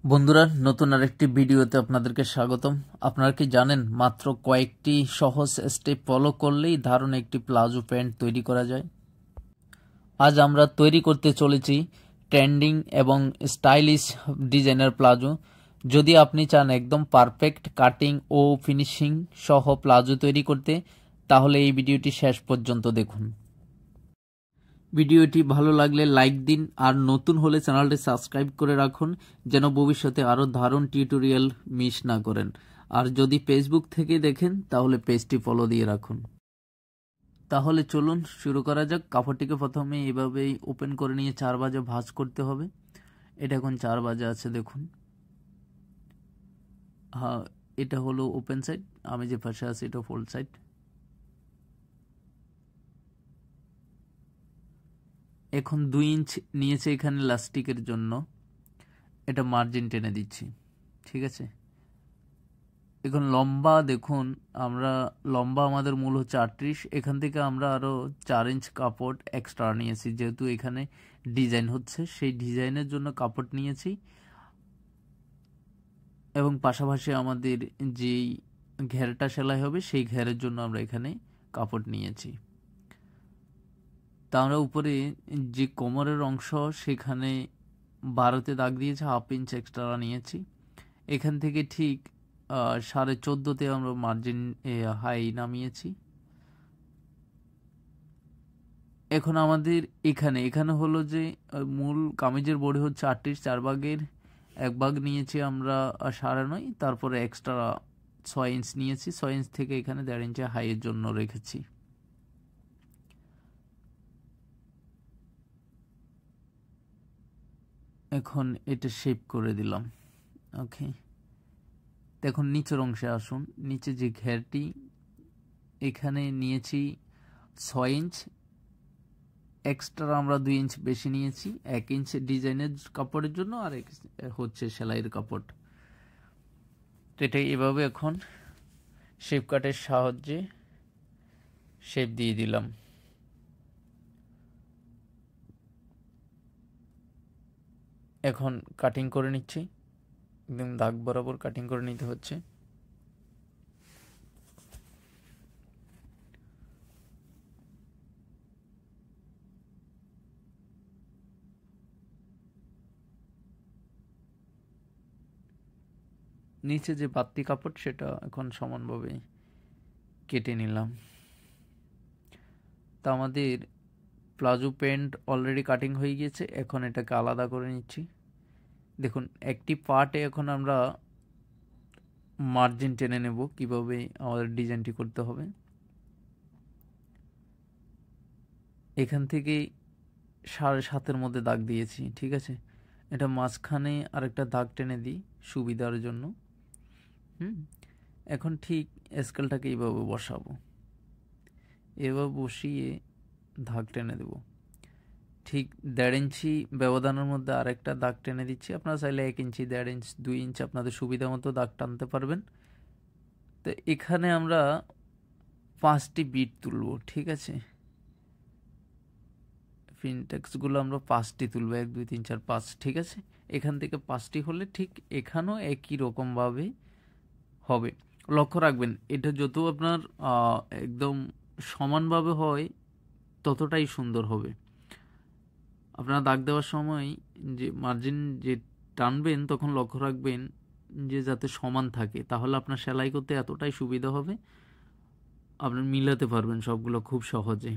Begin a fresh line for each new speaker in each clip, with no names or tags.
বন্ধুরা, নতুন আরেকটি ভিডিওতে আপনাদেরকে স্বাগতম। আপনারা কি জানেন মাত্র কয়েকটি সহজ স্টেপ ফলো করলেই দারুণ একটি প্লাজো প্যান্ট তৈরি করা যায়? আজ আমরা তৈরি করতে চলেছি ট্রেন্ডিং এবং স্টাইলিশ ডিজাইনার প্লাজো। যদি আপনি চান একদম পারফেক্ট কাটিং ও ফিনিশিং সহ প্লাজো তৈরি করতে, তাহলে এই ভিডিওটি শেষ পর্যন্ত দেখুন। ভিডিওটি ভালো লাগলে লাইক দিন, আর নতুন হলে চ্যানেলটি সাবস্ক্রাইব করে রাখুন যেন ভবিষ্যতে আরও দারুণ টিউটোরিয়াল মিস না করেন। আর যদি ফেসবুক থেকে দেখেন তাহলে পেজটি ফলো দিয়ে রাখুন। তাহলে চলুন শুরু করা যাক। কাপড়টিকে প্রথমে এভাবেই ওপেন করে নিয়ে 4 ভাঁজে ভাঁজ করতে হবে। এটা এখন 4 ভাঁজে আছে, দেখুন। হ্যাঁ, এটা হলো ওপেন সাইড, আমি যে পাশে আছি এটা ফোল্ড সাইড। এখন 2 ইঞ্চ নিয়েছে এখানে লাস্টিকের জন্য, এটা মার্জিন টেনে দিচ্ছি, ঠিক আছে। এখন লম্বা দেখুন, আমরা লম্বা আমাদের মূল হচ্ছে 38, এখান থেকে আমরা আরও 4 ইঞ্চ কাপড় এক্সট্রা নিয়েছি, যেহেতু এখানে ডিজাইন হচ্ছে সেই ডিজাইনের জন্য কাপড় নিয়েছি। এবং পাশাপাশি আমাদের যেই ঘেরটা সেলাই হবে সেই ঘেরের জন্য আমরা এখানে কাপড় নিয়েছি। তা আমরা উপরে যে কোমরের অংশ সেখানে 12তে দাগ দিয়েছে, 1/2 ইঞ্চ এক্সট্রা নিয়েছি। এখান থেকে ঠিক 14.5-তে আমরা মার্জিন হাই নামিয়েছি। এখন আমাদের এখানে হলো যে মূল কামিজের বডি হচ্ছে 38, 4 ভাগের 1 ভাগ নিয়েছি আমরা 9.5, তারপরে এক্সট্রা 6 ইঞ্চ নিয়েছি। 6 ইঞ্চ থেকে এখানে 1.5 ইঞ্চি হাইয়ের জন্য রেখেছি। এখন এটা শেপ করে দিলাম, ওকে। এখন নিচের অংশে আসুন। নিচে যে ঘেরটি এখানে নিয়েছি 6 ইঞ্চ, এক্সট্রা আমরা 2 ইঞ্চ বেশি নিয়েছি। 1 ইঞ্চ ডিজাইনের কাপড়ের জন্য, আর হচ্ছে সেলাইয়ের কাপড়। তো এটা এভাবে এখন শেপ কাটের সাহায্যে শেপ দিয়ে দিলাম। এখন কাটিং করে নিচ্ছি, একদম দাগ বরাবর কাটিং করে নিতে হচ্ছে। নিচে যে বাড়তি কাপড় সেটা এখন সমানভাবে কেটে নিলাম। তা আমাদের প্লাজো প্যান্ট অলরেডি কাটিং হয়ে গিয়েছে। এখন এটাকে আলাদা করে নিচ্ছি। দেখুন, একটি পার্টে এখন আমরা মার্জিন টেনে নেব, কিভাবে আমাদের ডিজাইনটি করতে হবে। এখান থেকে 7.5-এর মধ্যে দাগ দিয়েছি, ঠিক আছে। এটা মাঝখানে আরেকটা দাগ টেনে দিই সুবিধার জন্য। এখন ঠিক স্কেলটাকে এইভাবে বসাবো, এভাবে বসিয়ে দাগ টেনে দেব। ঠিক 1.5 ইঞ্চি ব্যবধানের মধ্যে আরেকটা দাগ টেনে দিচ্ছি। আপনারা চাইলে 1 ইঞ্চি, 1.5 ইঞ্চ, 2 ইঞ্চ আপনাদের সুবিধা মতো দাগ টানতে পারবেন। তো এখানে আমরা 5টি বিট তুলব, ঠিক আছে। ফিনটেক্সগুলো আমরা 5টি তুলব, 1 2 3 4 5, ঠিক আছে। এখান থেকে 5টি হলে ঠিক এখানেও একই রকমভাবে হবে। লক্ষ্য রাখবেন, এটা যত আপনার একদম সমানভাবে হয় ততটাই সুন্দর হবে। আপনারা দাগ দেওয়ার সময় যে মার্জিন যে টানবেন তখন লক্ষ্য রাখবেন যে যাতে সমান থাকে, তাহলে আপনার সেলাই করতে এতটাই সুবিধা হবে, আপনি মিলাতে পারবেন সবগুলো খুব সহজে।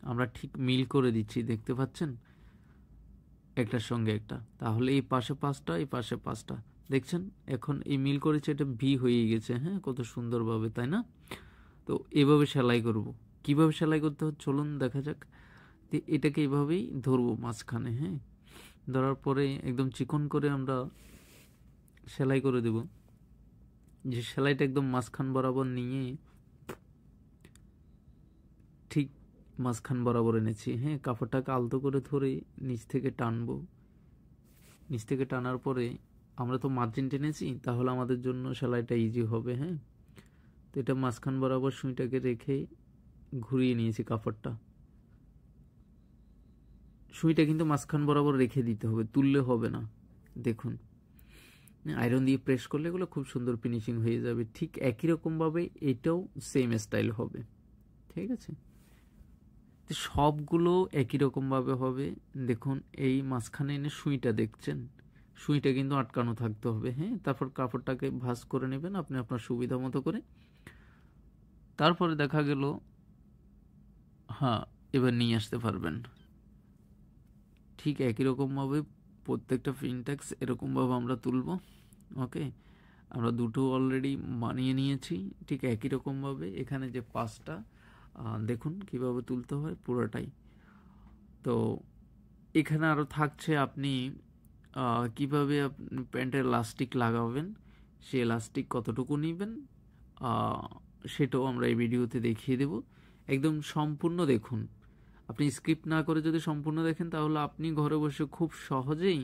আমরা ঠিক মিল করে দিচ্ছি, দেখতে পাচ্ছেন, একটার সঙ্গে একটা। তাহলে এই পাশে 5টা, এই পাশে 5টা, দেখছেন। এখন এই মিল করেছে, এটা ভি হয়ে গেছে। হ্যাঁ, কত সুন্দরভাবে, তাই না? তো এভাবে সেলাই করব। কিভাবে সেলাই করতে হয় চলুন দেখা যাক। এটাকে এভাবেই ধরবো মাঝখানে, হ্যাঁ। ধরার পরে একদম চিকন করে আমরা সেলাই করে দেব। যে সেলাইটা একদম মাঝখান বরাবর নিয়ে ঠিক মাঝখান বরাবর এনেছি, হ্যাঁ। কাপড়টাকে আলতো করে ধরে নিচ থেকে টানবো। নিচ থেকে টানার পরে আমরা তো মার্জিন টেনেছি, তাহলে আমাদের জন্য সেলাইটা ইজি হবে, হ্যাঁ। তো এটা মাঝখান বরাবর সুইটাকে রেখে ঘুরিয়ে নিয়েছি কাপড়টা। সুইটা কিন্তু মাঝখান বরাবর রেখে দিতে হবে, তুললে হবে না। দেখুন, আয়রন দিয়ে প্রেস করলে এগুলো খুব সুন্দর ফিনিশিং হয়ে যাবে। ঠিক একই রকমভাবে এটাও সেম স্টাইল হবে, ঠিক আছে। তো সবগুলো একই রকমভাবে হবে। দেখুন এই মাঝখানে এনে সুইটা দেখছেন, সুইটা কিন্তু আটকানো থাকতে হবে, হ্যাঁ। তারপর কাপড়টাকে ভাঁজ করে নেবেন আপনি আপনার সুবিধা মতো করে। তারপরে দেখা গেল হ্যাঁ, এবার নিয়ে আসতে পারবেন। ঠিক একই রকমভাবে প্রত্যেকটা ফিনটেক্স এরকমভাবে আমরা তুলব। ওকে, আমরা দুটো অলরেডি বানিয়ে নিয়েছি। ঠিক একই রকমভাবে এখানে যে পাঁচটা দেখুন কিভাবে তুলতে হয় পুরোটাই। তো এখানে আরও থাকছে আপনি কিভাবে আপনি প্যান্টের ইলাস্টিক লাগাবেন, সেই ইলাস্টিক কতটুকু নেবেন সেটাও আমরা এই ভিডিওতে দেখিয়ে দেব। একদম সম্পূর্ণ দেখুন। আপনি স্ক্রিপ্ট না করে যদি সম্পূর্ণ দেখেন তাহলে আপনি ঘরে বসে খুব সহজেই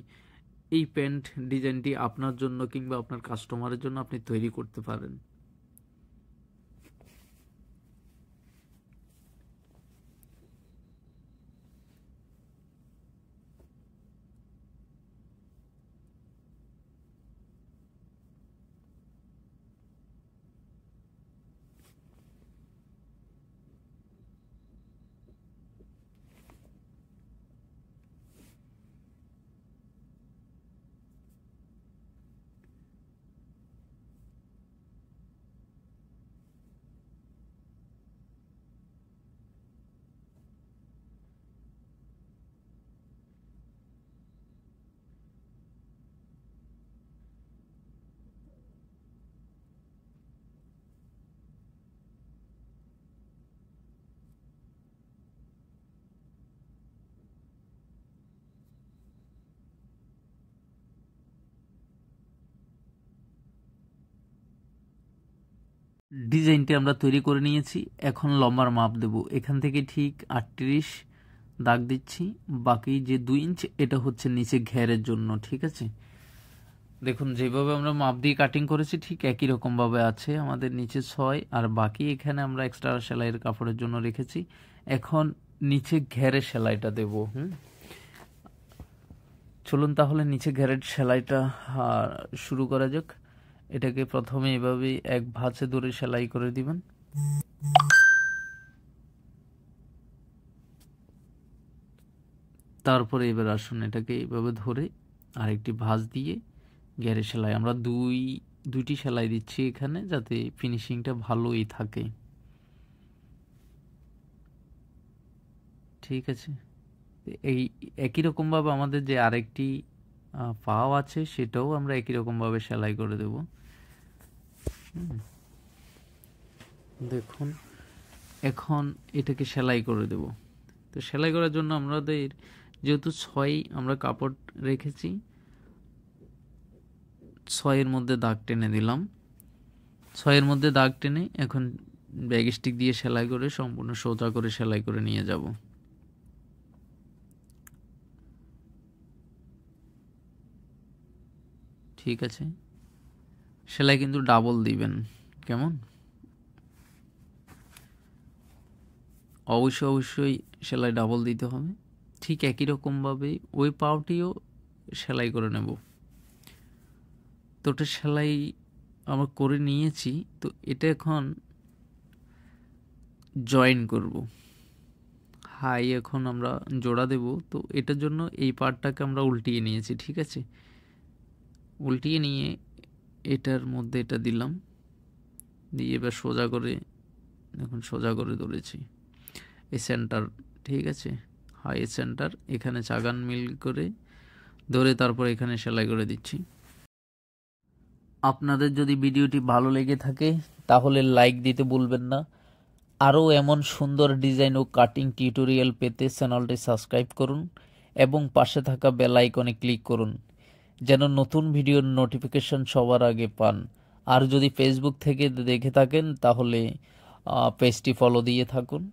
এই প্যান্ট ডিজাইনটি আপনার জন্য কিংবা আপনার কাস্টমারের জন্য আপনি তৈরি করতে পারেন। ডিজাইনটি আমরা তৈরি করে নিয়েছি। এখন লম্বার মাপ দেব। এখান থেকে ঠিক 38 দাগ দিচ্ছি। বাকি যে 2 ইঞ্চ এটা হচ্ছে নিচে ঘেরের জন্য, ঠিক আছে। দেখুন যেভাবে আমরা মাপ দিয়ে কাটিং করেছি ঠিক একই রকমভাবে আছে। আমাদের নিচে 6 আর বাকি এখানে আমরা এক্সট্রা সেলাইয়ের কাপড়ের জন্য রেখেছি। এখন নিচে ঘেরে সেলাইটা দেব। চলুন তাহলে নিচে ঘেরের সেলাইটা শুরু করা যাক। এটাকে প্রথমে এভাবে এক ভাঁজে ধরে সেলাই করে দিবেন। তারপরে এবার আসুন এটাকে এভাবে ধরে আরেকটি ভাঁজ দিয়ে ঘেরে সেলাই। আমরা দুইটি সেলাই দিচ্ছি এখানে যাতে ফিনিশিংটা ভালোই থাকে, ঠিক আছে। এই একই রকমভাবে আমাদের যে আরেকটি পাও আছে সেটাও আমরা একই রকমভাবে সেলাই করে দেব। দেখুন এখন এটাকে সেলাই করে দেব। তো সেলাই করার জন্য আমাদের যেহেতু 6 আমরা কাপড় রেখেছি, 6 মধ্যে দাগ টেনে দিলাম। 6 মধ্যে দাগ টেনে এখন ব্যাগ স্টিক দিয়ে সেলাই করে সম্পূর্ণ সোজা করে সেলাই করে নিয়ে যাব। ঠিক আছে, সেলাই কিন্তু ডাবল দিবেন, কেমন? অবশ্যই সেলাই ডাবল দিতে হবে। ঠিক একই রকমভাবে ওই পাউটিও সেলাই করে নেব। তো ওটা সেলাই আমরা করে নিয়েছি। তো এটা এখন জয়েন করব। হাই এখন আমরা জোড়া দেব। তো এটার জন্য এই পার্টটাকে আমরা উল্টিয়ে নিয়েছি, ঠিক আছে। উল্টিয়ে নিয়ে এটার মধ্যে এটা দিলাম, দিয়ে এবার সোজা করে এখন সোজা করে ধরেছি এই সেন্টার, ঠিক আছে। হাই সেন্টার এখানে চাগান মিল করে ধরে তারপর এখানে সেলাই করে দিচ্ছি। আপনাদের যদি ভিডিওটি ভালো লেগে থাকে তাহলে লাইক দিতে ভুলবেন না। আরও এমন সুন্দর ডিজাইন ও কাটিং টিউটোরিয়াল পেতে চ্যানেলটি সাবস্ক্রাইব করুন এবং পাশে থাকা বেল আইকনে ক্লিক করুন যেন নতুন ভিডিওর নোটিফিকেশন সবার আগে পান। আর যদি ফেসবুক থেকে দেখে থাকেন তাহলে পেজটি ফলো দিয়ে থাকুন।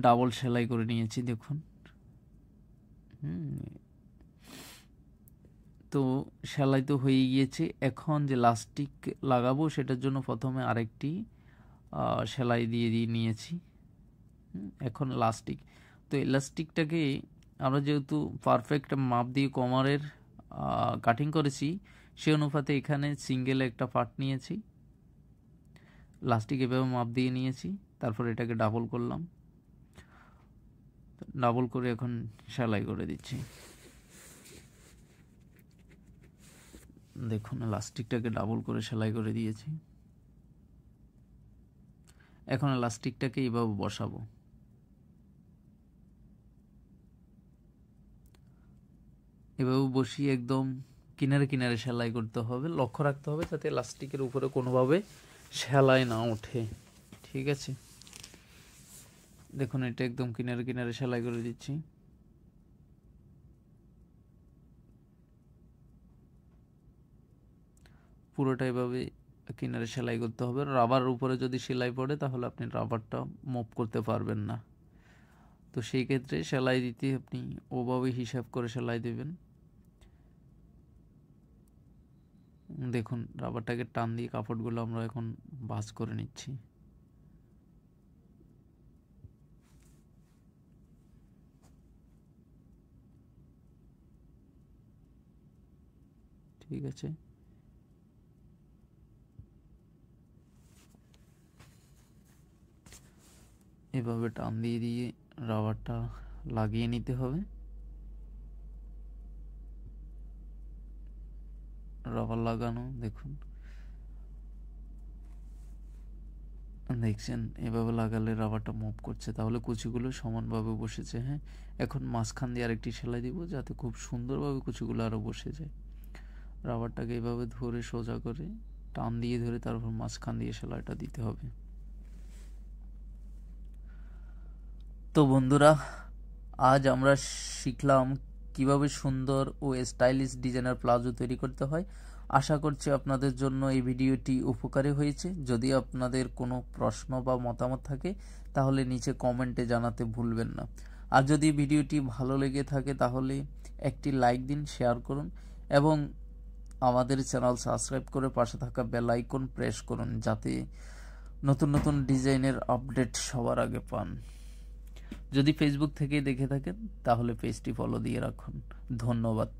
ডাবল সেলাই করে নিয়েছি দেখুন। তো সেলাই তো হয়ে গিয়েছে। এখন যে ইলাস্টিক লাগাবো সেটার জন্য প্রথমে আরেকটি সেলাই দিয়ে নিয়েছি। এখন ইলাস্টিক, তো ইলাস্টিকটাকে আমরা যেহেতু পারফেক্ট মাপ দিয়ে কোমরের কাটিং করেছি, সে অনুপাতে এখানে সিঙ্গেল একটা পার্ট নিয়েছি, লাস্টিক এভাবে মাপ দিয়ে নিয়েছি, তারপর এটাকে ডাবল করলাম, ডাবল করে এখন সেলাই করে দিচ্ছি। দেখুন লাস্টিকটাকে ডাবল করে সেলাই করে দিয়েছি। এখন লাস্টিকটাকে এইভাবে বসাবো। এভাবে বসিয়ে একদম কিনারে কিনারে সেলাই করতে হবে। লক্ষ্য রাখতে হবে যাতে লাস্টিকের উপরে কোনোভাবে সেলাই না ওঠে। ঠিক আছে, দেখুন এটা একদম কিনারে কিনারে সেলাই করে দিচ্ছি। পুরোটা এভাবে কিনারে সেলাই করতে হবে। রাবার উপরে যদি সেলাই পড়ে তাহলে আপনি রাবারটা মুভ করতে পারবেন না। তো সেই ক্ষেত্রে সেলাই দিতে আপনি ওভাবে হিসাব করে সেলাই দেবেন। দেখুন রাবারটাকে টান দিয়ে কাপড়গুলো আমরা এখন ভাঁজ করে নিচ্ছি। ঠিক আছে, এভাবে টান দিয়ে দিয়ে রাবারটা লাগিয়ে নিতে হবে। রাবার লাগানো দেখুন, দেখছেন এভাবে লাগালে রাবারটা মুভ করছে, তাহলে কুচিগুলো সমানভাবে বসেছে। হ্যাঁ, এখন মাঝখান দিয়ে আরেকটি সেলাই দিব যাতে খুব সুন্দরভাবে কুচিগুলো আরও বসে যায়। রাবারটাকে এভাবে ধরে সোজা করে টান দিয়ে ধরে তারপর মাঝখান দিয়ে সেলাইটা দিতে হবে। তো বন্ধুরা, আজ আমরা শিখলাম কিভাবে সুন্দর ও স্টাইলিশ ডিজাইনার প্লাজো তৈরি করতে হয়। আশা করছি আপনাদের জন্য এই ভিডিওটি উপকারী হয়েছে। যদি আপনাদের কোনো প্রশ্ন বা মতামত থাকে তাহলে নিচে কমেন্টে জানাতে ভুলবেন না। আর যদি ভিডিওটি ভালো লেগে থাকে তাহলে একটি লাইক দিন, শেয়ার করুন এবং আমাদের চ্যানেল সাবস্ক্রাইব করে পাশে থাকা বেল আইকন প্রেস করুন যাতে নতুন নতুন ডিজাইনের আপডেট সবার আগে পান। যদি ফেসবুক থেকে দেখে থাকেন তাহলে পেজটি ফলো দিয়ে রাখুন। ধন্যবাদ।